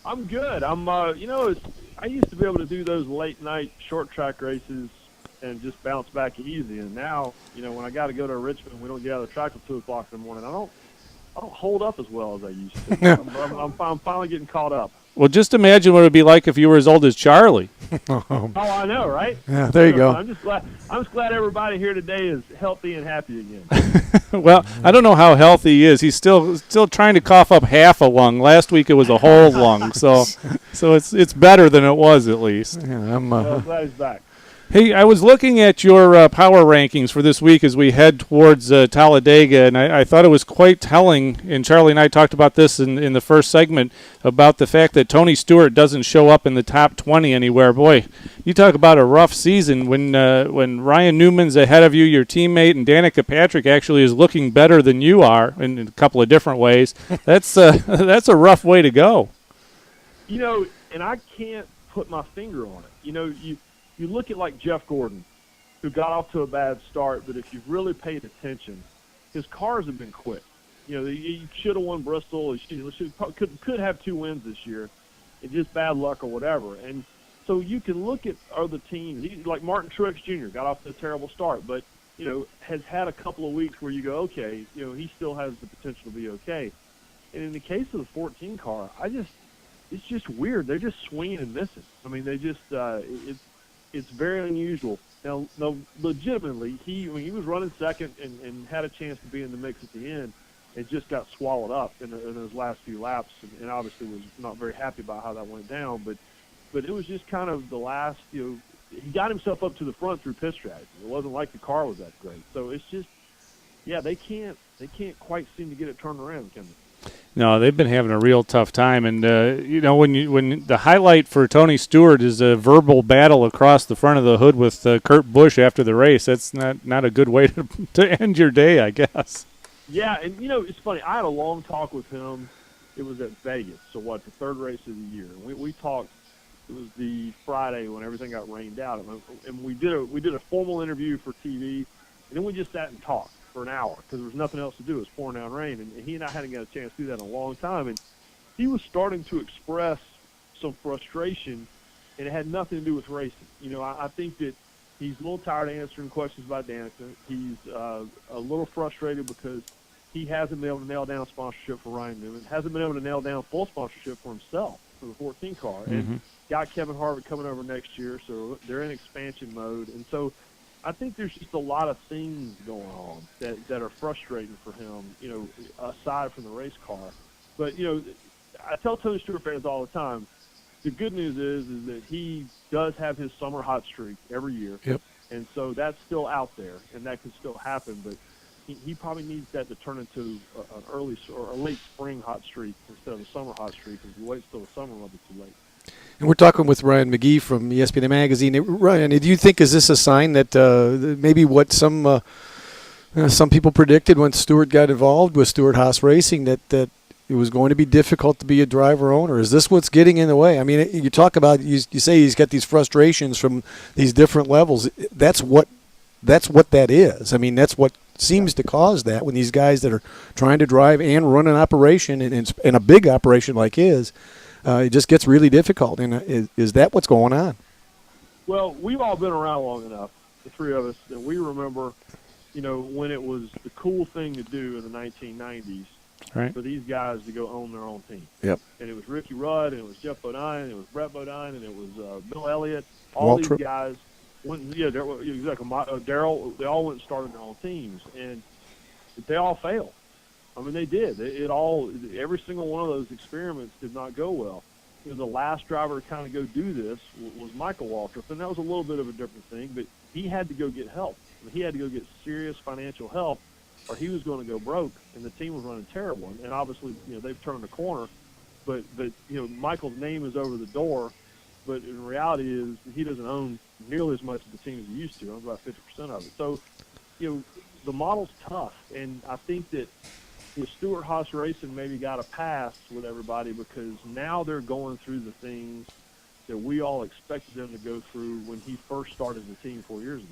I'm good. I used to be able to do those late night short track races and just bounce back easy. And now, when I got to go to Richmond, we don't get out of the track till 2 o'clock in the morning. I don't hold up as well as I used to. I'm finally getting caught up. Well, just imagine what it would be like if you were as old as Charlie. Oh, I know, right? Yeah, there you go. I'm just glad everybody here today is healthy and happy again. Well, I don't know how healthy he is. He's still trying to cough up half a lung. Last week it was a whole lung, so it's better than it was at least. Yeah, I'm glad he's back. Hey, I was looking at your power rankings for this week as we head towards Talladega, and I thought it was quite telling, and Charlie and I talked about this in the first segment, about the fact that Tony Stewart doesn't show up in the top 20 anywhere. Boy, you talk about a rough season when Ryan Newman's ahead of you, your teammate, and Danica Patrick actually is looking better than you are in a couple of different ways. That's a rough way to go. And I can't put my finger on it. You look at like Jeff Gordon, who got off to a bad start, but if you've really paid attention, his cars have been quick. He should have won Bristol. He could have 2 wins this year. It's just bad luck or whatever. And so you can look at other teams. Like Martin Truex Jr. got off to a terrible start, but has had a couple of weeks where you go, okay, he still has the potential to be okay. And in the case of the 14 car, it's just weird. They're just swinging and missing. I mean, they just it's very unusual. Now, legitimately, he was running second and had a chance to be in the mix at the end, it just got swallowed up in those last few laps, and obviously was not very happy about how that went down. But it was just kind of the last, he got himself up to the front through pit strategy. It wasn't like the car was that great. So it's just, they can't quite seem to get it turned around, can they? No, they've been having a real tough time, and when the highlight for Tony Stewart is a verbal battle across the front of the hood with Kurt Busch after the race, that's not a good way to end your day, I guess. Yeah, and it's funny. I had a long talk with him. It was at Vegas, so the third race of the year. We talked. It was the Friday when everything got rained out, and we did a formal interview for TV, and then we just sat and talked for an hour because there was nothing else to do. It was pouring down rain, and he and I hadn't got a chance to do that in a long time. And he was starting to express some frustration, and it had nothing to do with racing. I think that he's a little tired of answering questions about Danica. He's a little frustrated because he hasn't been able to nail down sponsorship for Ryan Newman, hasn't been able to nail down full sponsorship for himself for the 14 car, and got Kevin Harvick coming over next year, so they're in expansion mode. And so I think there's just a lot of things going on that are frustrating for him, aside from the race car. But, I tell Tony Stewart fans all the time, the good news is that he does have his summer hot streak every year. Yep. And so that's still out there, and that can still happen. But he probably needs that to turn into an early or a late spring hot streak instead of a summer hot streak, because if you wait until the summer, it'll be too late. And we're talking with Ryan McGee from ESPN Magazine. Ryan, do you think, is this a sign that maybe what some people predicted when Stewart got involved with Stewart-Haas Racing, that it was going to be difficult to be a driver owner? Is this what's getting in the way? I mean, you talk about, you say he's got these frustrations from these different levels. That's what that is. I mean, that's what seems to cause that when these guys that are trying to drive and run an operation, and a big operation like his, it just gets really difficult. And is that what's going on? Well, we've all been around long enough, the three of us, that we remember, when it was the cool thing to do in the 1990s, right, for these guys to go own their own team. Yep. And it was Ricky Rudd, and it was Jeff Bodine, and it was Brett Bodine, and it was Bill Elliott. All these guys went, exactly. Darrell. They all went and started their own teams, and they all failed. I mean, they did. Every single one of those experiments did not go well. The last driver to kind of go do this was Michael Waltrip, and that was a little bit of a different thing, but he had to go get help. He had to go get serious financial help, or he was going to go broke, and the team was running terrible. And obviously, they've turned the corner, but Michael's name is over the door, but in reality is he doesn't own nearly as much of the team as he used to. He owns about 50% of it. So, the model's tough, and I think that Stewart-Haas Racing maybe got a pass with everybody because now they're going through the things that we all expected them to go through when he first started the team 4 years ago.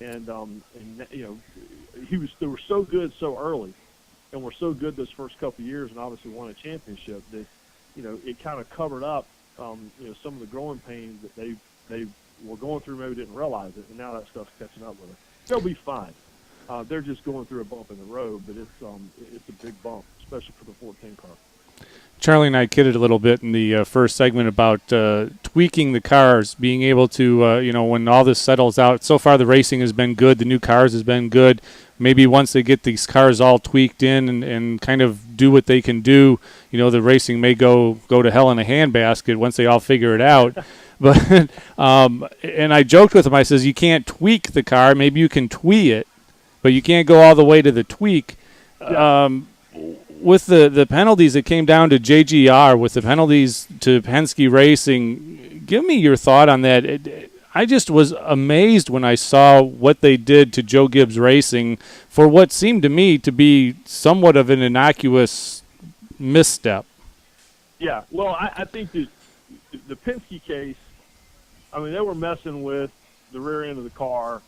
And they were so good so early, and were so good those first couple of years, and obviously won a championship, that it kind of covered up, some of the growing pains that they were going through, maybe didn't realize it, and now that stuff's catching up with them. They'll be fine. They're just going through a bump in the road, but it's a big bump, especially for the 14 car. Charlie and I kidded a little bit in the first segment about tweaking the cars, being able to, when all this settles out. So far the racing has been good. The new cars has been good. Maybe once they get these cars all tweaked in and kind of do what they can do, the racing may go to hell in a handbasket once they all figure it out. But and I joked with him. I says, you can't tweak the car. Maybe you can twee it, but you can't go all the way to the tweak. Yeah. With the penalties, it came down to JGR. With the penalties to Penske Racing, give me your thought on that. I just was amazed when I saw what they did to Joe Gibbs Racing for what seemed to me to be somewhat of an innocuous misstep. Yeah, well, I think that the Penske case, they were messing with the rear end of the car.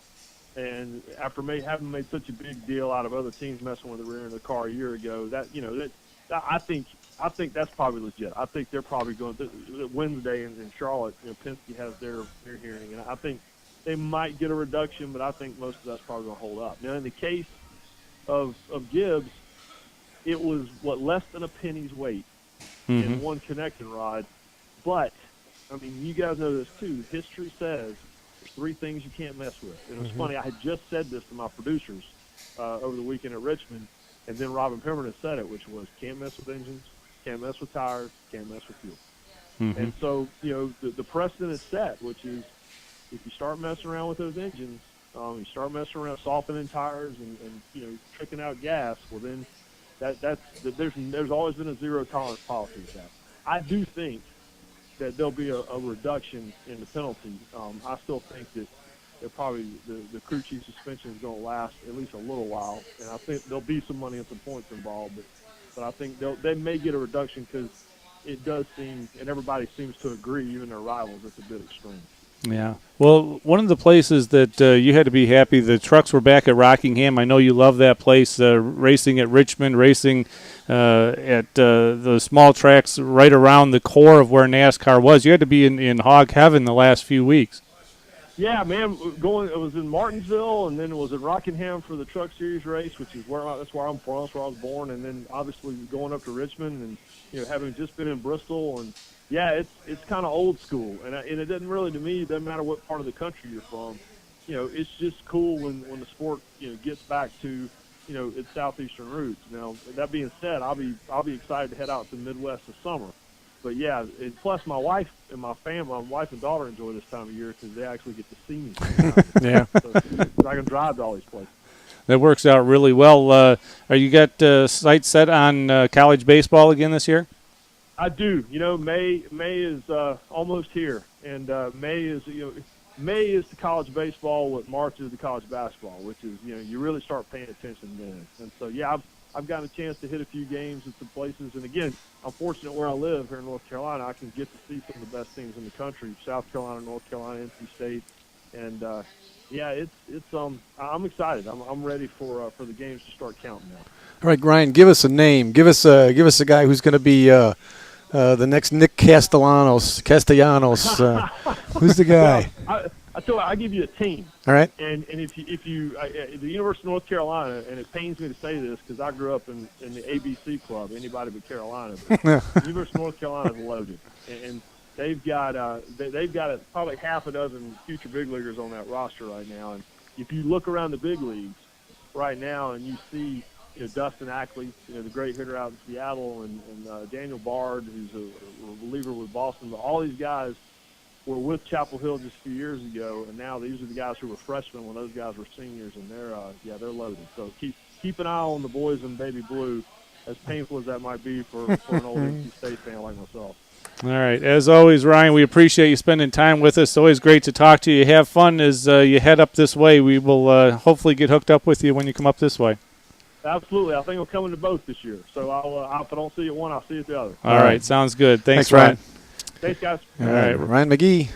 And after having made such a big deal out of other teams messing with the rear end of the car a year ago, I think that's probably legit. I think they're probably going to Wednesday in Charlotte. Penske has their hearing, and I think they might get a reduction, but I think most of that's probably going to hold up. Now, in the case of Gibbs, it was less than a penny's weight in one connecting rod, but you guys know this too. History says 3 things you can't mess with. And it was funny, I had just said this to my producers over the weekend at Richmond, and then Robin Pemberton said it, which was can't mess with engines, can't mess with tires, can't mess with fuel. And so, the precedent is set, which is if you start messing around with those engines, you start messing around softening tires and tricking out gas, well then there's always been a zero tolerance policy with that. I do think that there'll be a reduction in the penalty. I still think that probably the crew chief suspension is going to last at least a little while, and I think there'll be some money and some points involved. But I think they may get a reduction because it does seem, and everybody seems to agree, even their rivals, it's a bit extreme. Yeah. Well, one of the places that you had to be happy, the trucks were back at Rockingham. I know you love that place, racing at Richmond, racing at the small tracks right around the core of where NASCAR was. You had to be in hog heaven the last few weeks. Yeah, man. It was in Martinsville, and then it was in Rockingham for the Truck Series race, which is that's where I'm from. That's where I was born. And then obviously going up to Richmond, and having just been in Bristol, and yeah, it's kind of old school, and it doesn't really, to me, it doesn't matter what part of the country you're from. It's just cool when the sport gets back to its southeastern roots. Now that being said, I'll be excited to head out to the Midwest this summer. But yeah, plus my wife and my family, my wife and daughter enjoy this time of year because they actually get to see me. Yeah, so I can drive to all these places. That works out really well. Are you got sights set on college baseball again this year? I do. May is almost here, and May is to college baseball what March is to college basketball, which is you really start paying attention then. And so yeah, I've gotten a chance to hit a few games at some places, and again, I'm fortunate where I live here in North Carolina. I can get to see some of the best teams in the country: South Carolina, North Carolina, NC State, and yeah, I'm excited. I'm ready for the games to start counting now. All right, Ryan, give us a name. Give us a guy who's going to be the next Nick Castellanos. Who's the guy? Well, I tell you, I'll give you a team. All right. And if you the University of North Carolina, and it pains me to say this because I grew up in the ABC club, anybody but Carolina. But the University of North Carolina is loaded, and they've got probably half a dozen future big leaguers on that roster right now. And if you look around the big leagues right now, and you see Dustin Ackley, the great hitter out in Seattle, and Daniel Bard, who's a reliever with Boston, but all these guys were with Chapel Hill just a few years ago, and now these are the guys who were freshmen when those guys were seniors, and they're loaded. So keep an eye on the boys in baby blue, as painful as that might be for an old NC State fan like myself. All right. As always, Ryan, we appreciate you spending time with us. It's always great to talk to you. Have fun as you head up this way. We will hopefully get hooked up with you when you come up this way. Absolutely. I think I'm coming to both this year. So if I don't see you at one, I'll see you at the other. All right. Sounds good. Thanks, Ryan. Thanks, guys. All right. Ryan McGee.